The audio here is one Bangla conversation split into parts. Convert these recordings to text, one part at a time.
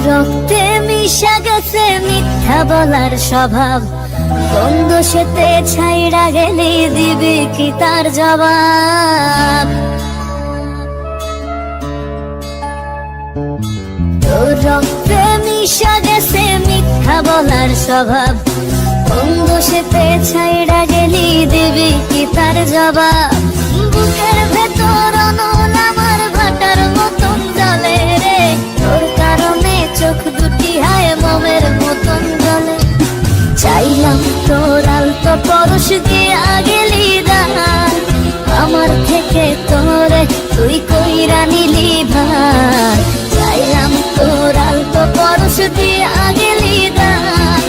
রক্তে মিশা গেছে মিথ্যা বলার স্বভাব, বন্ধ সেতে ছাইড়া গেলে দিবে কি তার জবাব? তোর রক্তে মিশা গেছে মিথ্যা বলার স্বভাব, বন্ধ সেতে ছাইড়া গেলি দিবি কি তার জবাব? বুকের ভেতর অনল আমার ভাটার মতন জ্বলে রে, তোর কারণে চোখ দুটি হায় মোমের মতন জ্বলে। চাইলাম তোর আলতো পরশ দিয়া গেলি দান, আমার থেকে তোরে তুই কইরা নিলি ভার। চাইলাম তোর আলতো পরশ দিয়া গেলি দান,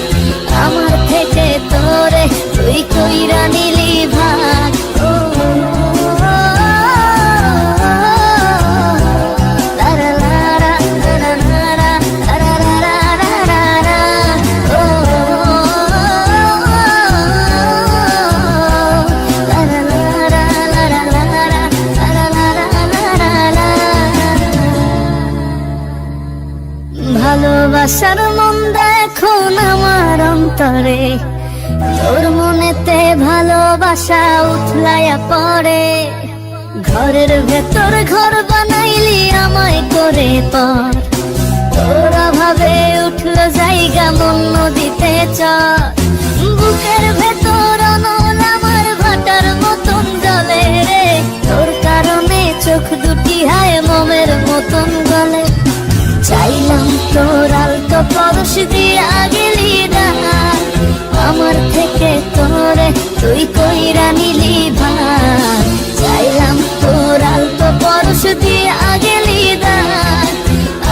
আমার থেকে তোরে তুই কইরা নিলি ভার। ভালোবাসার মন্দা এখন আমার অন্তরে, তোর মনেতে ভালোবাসা উথলাইয়া পড়ে। ঘরের ভেতর ঘর বানাইলি আমায় করে পর, তোর অভাবে উঠলো জায়গা মন নদীতে চর। বুকের ভেতর অনল আমার ভাটার মতন জ্বলে রে, তোর কারণে চোখ দুটি হায় মোমের মতন গলে। চাইলাম তোর আলতো পরশ দিয়া গেলি দান, আমার থেকে তোরে তুই কইরা নিলি ভার। চাইলাম তোর আলতো পরশ দিয়া গেলি দান,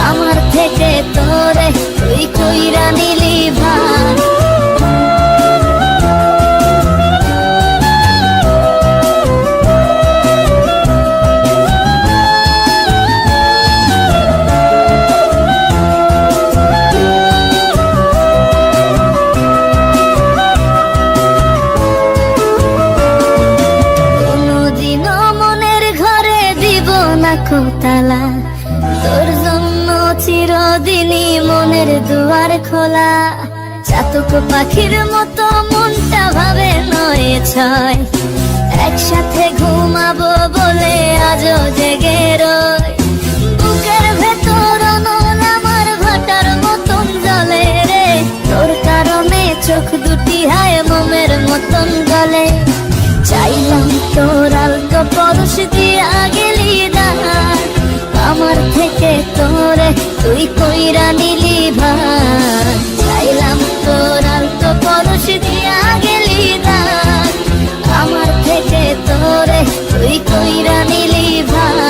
আমার থেকে তোরে তুই কইরা নিলি ভার। তালা তোর জন্য চিরদিনই মনের দুয়ার খোলা। চাতক পাখির মতো মনটা ভাবে নয় ছয়, একসাথে ঘুমাবো বলে আজও জেগে রয়। বুকের ভেতর অনল আমার ভাটার মতন জ্বলে রে, তোর কারণে চোখ দুটি হায় মোমের মতন গলে। চাইলাম তোর আলতো পরশ দিয়া গেলি দান, আমার থেকে তোরে তুই কইরা নিলি ভার। চাইলাম তোর আলতো পরশ দিয়া গেলি দান, আমার থেকে তোরে তুই কইরা নিলি ভার।